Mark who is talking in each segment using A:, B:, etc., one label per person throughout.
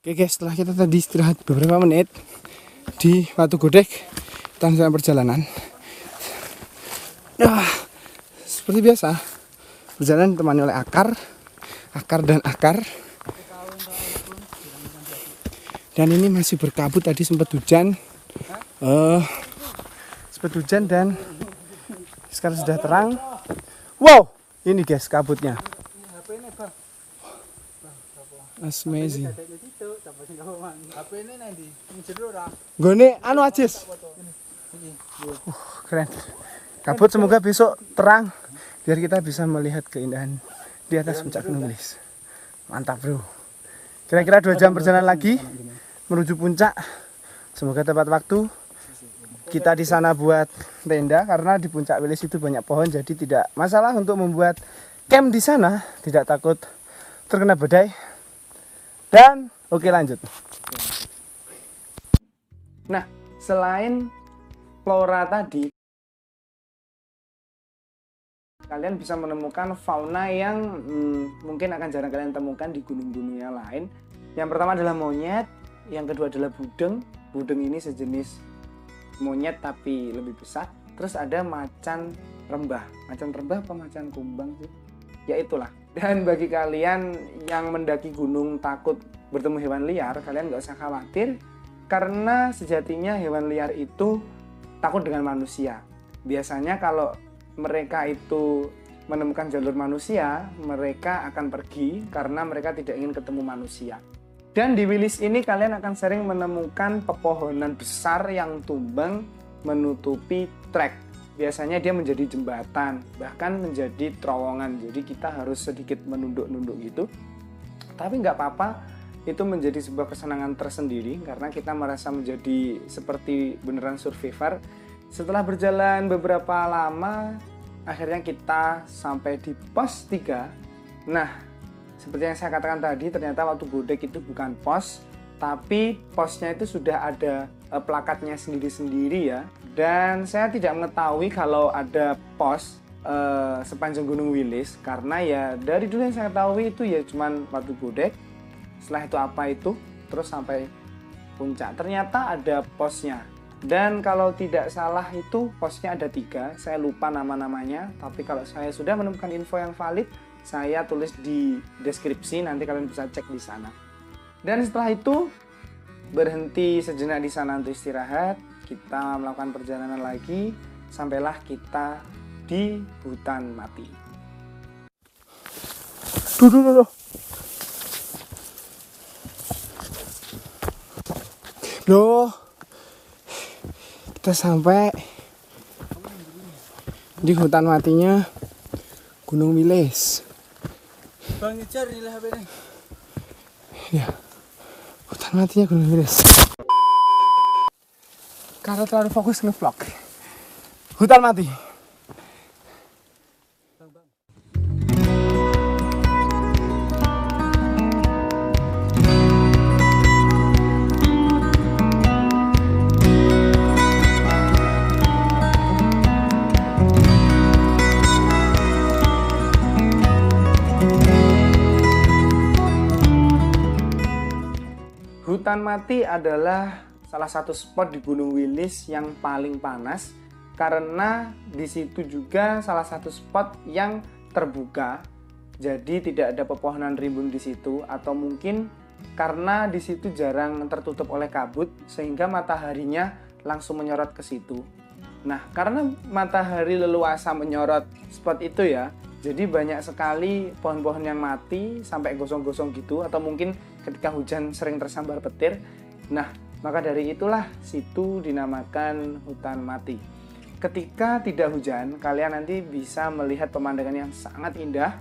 A: Oke guys, setelah kita tadi istirahat beberapa menit di Watu Godek, kita lanjutkan perjalanan. Nah, seperti biasa, perjalanan ditemani oleh akar dan akar. Dan ini masih berkabut, tadi sempat hujan. Dan sekarang sudah terang. Wow, ini guys kabutnya. Amazing. Gone anu Ajis. Keren. Kabut, semoga besok terang biar kita bisa melihat keindahan di atas puncak Gunung Wilis. Mantap bro. Kira-kira 2 jam perjalanan lagi menuju puncak. Semoga tepat waktu. Kita di sana buat tenda karena di puncak Wilis itu banyak pohon, jadi tidak masalah untuk membuat camp di sana, tidak takut terkena badai. Dan oke, lanjut. Nah, selain flora tadi, kalian bisa menemukan fauna yang mungkin akan jarang kalian temukan di gunung-gunung yang lain. Yang pertama adalah monyet, yang kedua adalah budeng. Budeng ini sejenis monyet tapi lebih besar. Terus ada macan rembah. Macan rembah apa macan kumbang sih? Ya itulah. Dan bagi kalian yang mendaki gunung takut bertemu hewan liar, kalian nggak usah khawatir, karena sejatinya hewan liar itu takut dengan manusia. Biasanya kalau mereka itu menemukan jalur manusia, mereka akan pergi karena mereka tidak ingin ketemu manusia. Dan di Wilis ini kalian akan sering menemukan pepohonan besar yang tumbang menutupi trek. Biasanya dia menjadi jembatan, bahkan menjadi terowongan. Jadi kita harus sedikit menunduk-nunduk gitu. Tapi nggak apa-apa, itu menjadi sebuah kesenangan tersendiri karena kita merasa menjadi seperti beneran survivor. Setelah berjalan beberapa lama, akhirnya kita sampai di pos 3. Nah, seperti yang saya katakan tadi, ternyata Watu Godek itu bukan pos, tapi posnya itu sudah ada plakatnya sendiri-sendiri ya. Dan saya tidak mengetahui kalau ada pos sepanjang Gunung Wilis, karena ya dari dulu yang saya ketahui itu ya cuman Watu Godek. Setelah itu apa itu, terus sampai puncak. Ternyata ada posnya. Dan kalau tidak salah itu posnya ada 3, saya lupa nama-namanya. Tapi kalau saya sudah menemukan info yang valid, saya tulis di deskripsi, nanti kalian bisa cek di sana. Dan setelah itu berhenti sejenak di sana untuk istirahat. Kita melakukan perjalanan lagi, sampailah kita di hutan mati. Duh. Loh, kita sampai di hutan matinya Gunung Wilis.
B: Bang ngejar nih lah HP-nya.
A: Ya, hutan matinya Gunung Wilis. Karena terlalu fokus nge-vlog. Hutan mati. Hutan mati adalah salah satu spot di Gunung Wilis yang paling panas karena di situ juga salah satu spot yang terbuka. Jadi tidak ada pepohonan rimbun di situ, atau mungkin karena di situ jarang tertutup oleh kabut sehingga mataharinya langsung menyorot ke situ. Nah, karena matahari leluasa menyorot spot itu ya, jadi banyak sekali pohon-pohon yang mati sampai gosong-gosong gitu, atau mungkin ketika hujan sering tersambar petir. Nah, maka dari itulah situ dinamakan hutan mati. Ketika tidak hujan, kalian nanti bisa melihat pemandangan yang sangat indah.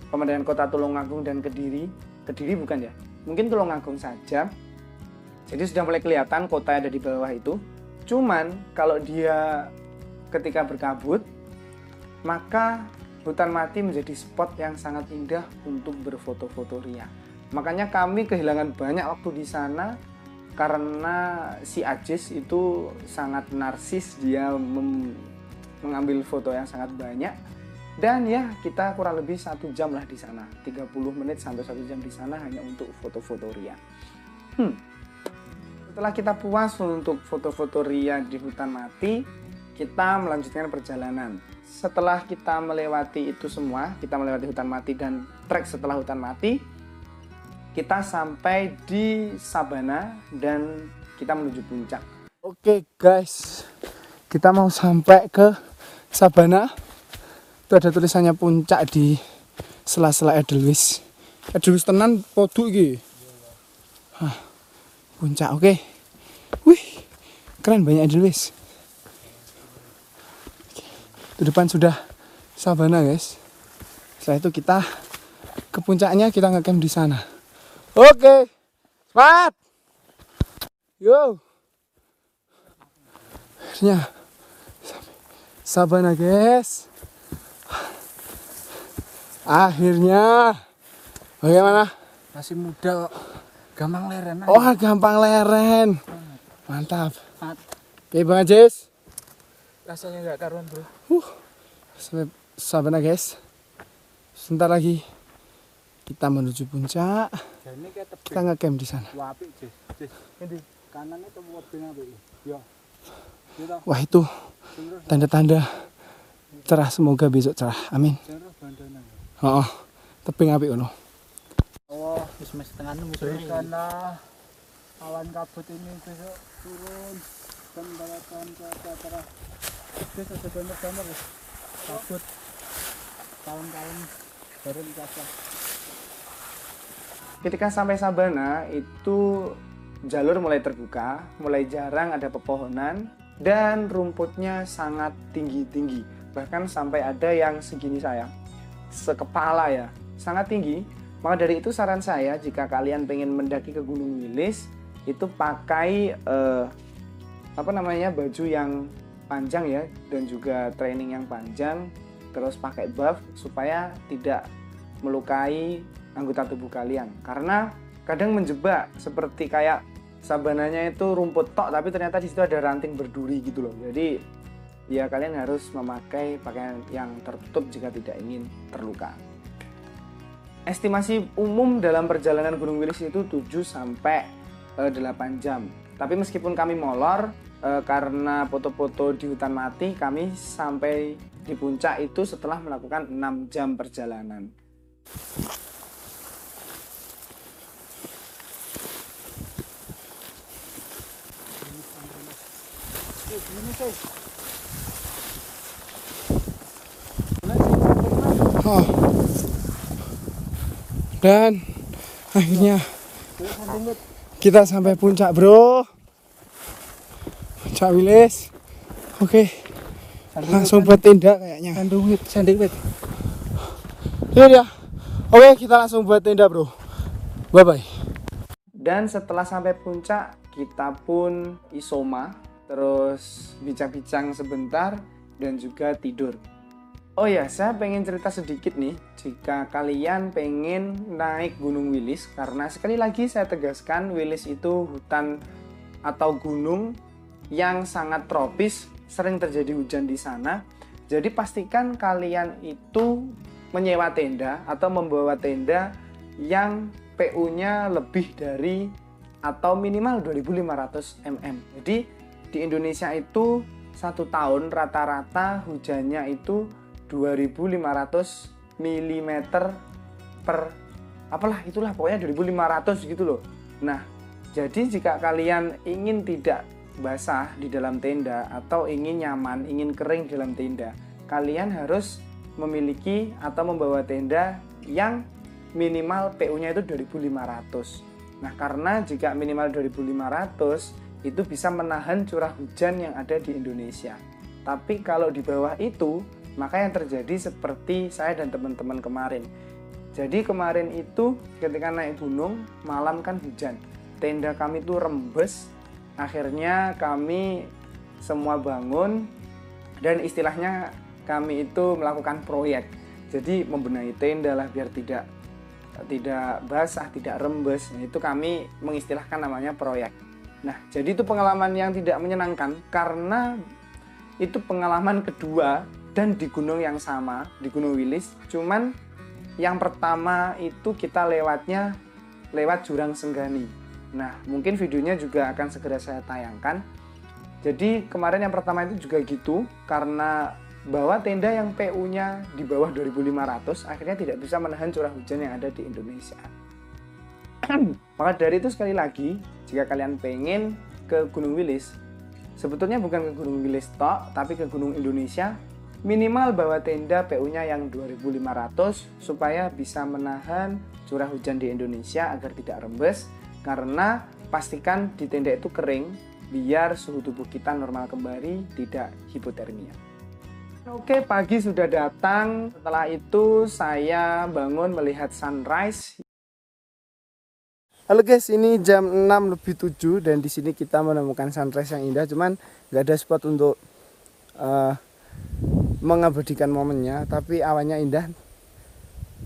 A: Pemandangan kota Tulungagung dan Kediri. Kediri bukan ya? Mungkin Tulungagung saja. Jadi sudah mulai kelihatan kota yang ada di bawah itu. Cuman kalau dia ketika berkabut, maka hutan mati menjadi spot yang sangat indah untuk berfoto-foto ria. Makanya kami kehilangan banyak waktu di sana karena si Ajis itu sangat narsis, dia mengambil foto yang sangat banyak. Dan ya, kita kurang lebih 1 jam lah di sana, 30 menit sampai 1 jam di sana hanya untuk foto-foto ria. Setelah kita puas untuk foto-foto ria di hutan mati, kita melanjutkan perjalanan. Setelah kita melewati itu semua, kita melewati hutan mati dan trek setelah hutan mati, kita sampai di Sabana dan kita menuju puncak.
B: Oke guys, kita mau sampai ke Sabana. Itu ada tulisannya puncak di sela-sela Edelweiss. Edelweiss tenan podo iki. Puncak, oke. Wih, keren, banyak Edelweiss. Di depan sudah Sabana guys. Setelah itu kita ke puncaknya, kita ngecamp di sana. Oke, semangat. Yo. Akhirnya Sabana guys. Akhirnya. Bagaimana?
C: Masih muda kok. Gampang leren.
B: Oh, gampang leren. Mantap. Oke Bang Ajis.
C: Rasanya nggak karuan bro.
B: Sampai Sabana guys. Sebentar lagi kita menuju puncak.
C: Ini kayak tebing.
B: Kita ngecamp di sana.
C: Wapi Jis. Ini kanannya tuh buat apa ini? Ya. Gitu.
B: Wah, itu tanda-tanda cerah, semoga besok cerah. Amin.
C: Cerah bandana.
B: Oh, tebing apik ono.
C: Oh, wis setengah 6 karena awan kabut ini besok turun dan balapan cuaca cerah. Besok ada gambar-gambar wis. Kabut. Kalem-kalem baru dikasih.
A: Ketika sampai Sabana itu jalur mulai terbuka, mulai jarang ada pepohonan dan rumputnya sangat tinggi-tinggi. Bahkan sampai ada yang segini saya, sekepala ya, sangat tinggi. Maka dari itu saran saya jika kalian pengen mendaki ke Gunung Wilis itu pakai baju yang panjang ya dan juga training yang panjang, terus pakai buff supaya tidak melukai anggota tubuh kalian. Karena kadang menjebak seperti kayak Sabananya itu rumput tok tapi ternyata di situ ada ranting berduri gitu loh. Jadi ya kalian harus memakai pakaian yang tertutup jika tidak ingin terluka. Estimasi umum dalam perjalanan Gunung Wilis itu 7-8 jam. Tapi meskipun kami molor karena foto-foto di hutan mati, kami sampai di puncak itu setelah melakukan 6 jam perjalanan.
B: Oh. Dan akhirnya kita sampai puncak bro. Puncak Wilis. Oke. Langsung buat tenda kayaknya.
C: Sandwich.
B: Iya. Oke, kita langsung buat tenda bro. Bye bye.
A: Dan setelah sampai puncak kita pun isoma, terus bincang-bincang sebentar dan juga tidur. Oh ya, saya pengen cerita sedikit nih, jika kalian pengen naik Gunung Wilis, karena sekali lagi saya tegaskan, Wilis itu hutan atau gunung yang sangat tropis, sering terjadi hujan di sana. Jadi pastikan kalian itu menyewa tenda atau membawa tenda yang PU-nya lebih dari atau minimal 2500 mm. Jadi di Indonesia itu 1 tahun rata-rata hujannya itu 2500 mm per itulah pokoknya 2500 gitu loh. Nah, jadi jika kalian ingin tidak basah di dalam tenda atau ingin nyaman, ingin kering di dalam tenda, kalian harus memiliki atau membawa tenda yang minimal PU-nya itu 2500. Nah, karena jika minimal 2500 itu bisa menahan curah hujan yang ada di Indonesia. Tapi kalau di bawah itu, maka yang terjadi seperti saya dan teman-teman kemarin. Jadi kemarin itu ketika naik gunung, malam kan hujan. Tenda kami itu rembes. Akhirnya kami semua bangun dan istilahnya kami itu melakukan proyek. Jadi membenahi tenda lah biar tidak basah, tidak rembes. Nah, itu kami mengistilahkan namanya proyek. Nah, jadi itu pengalaman yang tidak menyenangkan karena itu pengalaman kedua dan di gunung yang sama, di Gunung Wilis. Cuman yang pertama itu kita lewat Jurang Senggani. Nah, mungkin videonya juga akan segera saya tayangkan. Jadi kemarin yang pertama itu juga gitu, karena bahwa tenda yang PU-nya di bawah 2.500 akhirnya tidak bisa menahan curah hujan yang ada di Indonesia. Maka dari itu sekali lagi, jika kalian pengen ke Gunung Wilis, sebetulnya bukan ke Gunung Wilis tok, tapi ke Gunung Indonesia, minimal bawa tenda PU-nya yang 2.500 supaya bisa menahan curah hujan di Indonesia agar tidak rembes, karena pastikan di tenda itu kering biar suhu tubuh kita normal kembali, tidak hipotermia. Oke, pagi sudah datang. Setelah itu saya bangun melihat sunrise.
B: Halo guys, ini jam 6:07 dan di sini kita menemukan sunrise yang indah. Cuman nggak ada spot untuk mengabadikan momennya, tapi awannya indah.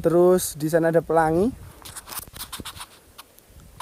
B: Terus di sana ada pelangi.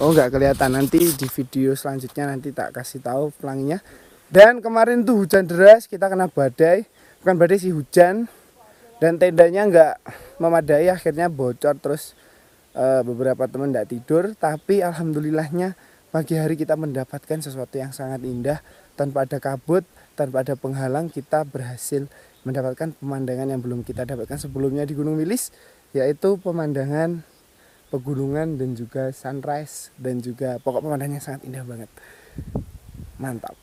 B: Oh, nggak kelihatan, nanti di video selanjutnya nanti tak kasih tahu pelanginya. Dan kemarin tuh hujan deras, kita kena badai, bukan badai sih, hujan. Dan tendanya nggak memadai, akhirnya bocor. Terus beberapa teman tidak tidur, tapi alhamdulillahnya pagi hari kita mendapatkan sesuatu yang sangat indah. Tanpa ada kabut, tanpa ada penghalang, kita berhasil mendapatkan pemandangan yang belum kita dapatkan sebelumnya di Gunung Wilis, yaitu pemandangan pegunungan dan juga sunrise, dan juga pokok pemandangannya sangat indah banget. Mantap.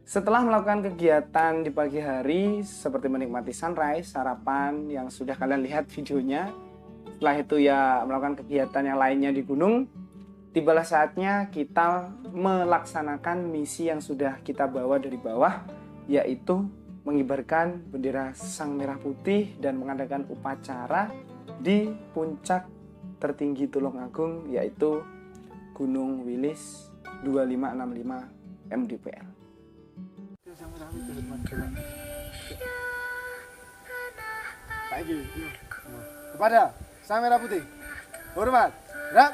A: Setelah melakukan kegiatan di pagi hari seperti menikmati sunrise, sarapan yang sudah kalian lihat videonya, setelah itu ya melakukan kegiatan yang lainnya di gunung, tibalah saatnya kita melaksanakan misi yang sudah kita bawa dari bawah, yaitu mengibarkan bendera Sang Merah Putih dan mengadakan upacara di puncak tertinggi Tulungagung, yaitu Gunung Wilis 2565 mdpl.
B: Kepada Sang Merah Putih, hormat, rap.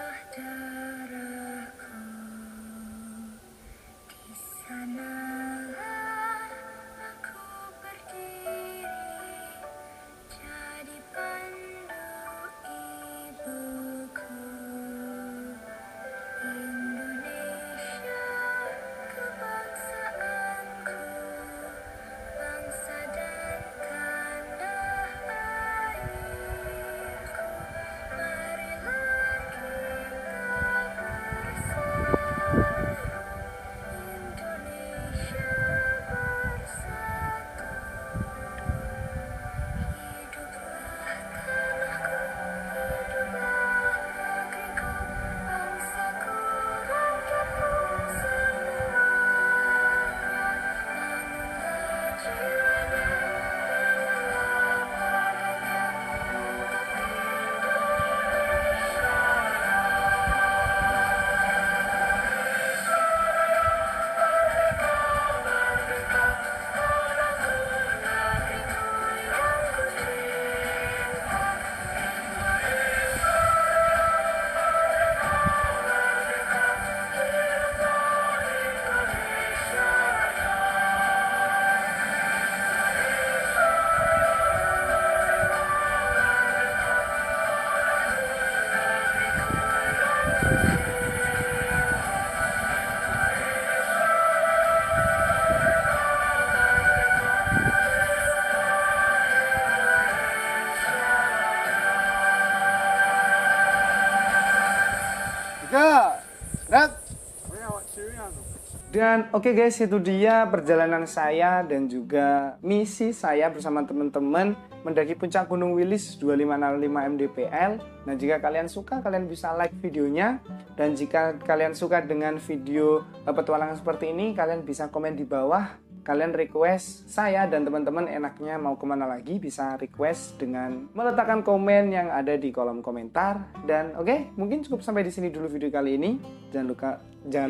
A: Dan oke guys, itu dia perjalanan saya dan juga misi saya bersama teman-teman mendaki puncak Gunung Wilis 2565 mdpl. Nah, jika kalian suka, kalian bisa like videonya. Dan jika kalian suka dengan video petualangan seperti ini, kalian bisa komen di bawah. Kalian request saya dan teman-teman enaknya mau kemana lagi, bisa request dengan meletakkan komen yang ada di kolom komentar. Dan oke, mungkin cukup sampai di sini dulu video kali ini. Jangan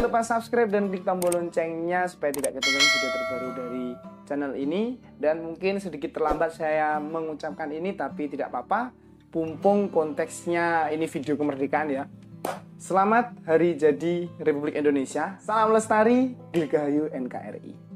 A: lupa subscribe dan klik tombol loncengnya supaya tidak ketinggalan video terbaru dari channel ini. Dan mungkin sedikit terlambat saya mengucapkan ini, tapi tidak apa-apa. Pumpung konteksnya ini video kemerdekaan ya. Selamat Hari Jadi Republik Indonesia. Salam lestari, Dirgahayu NKRI.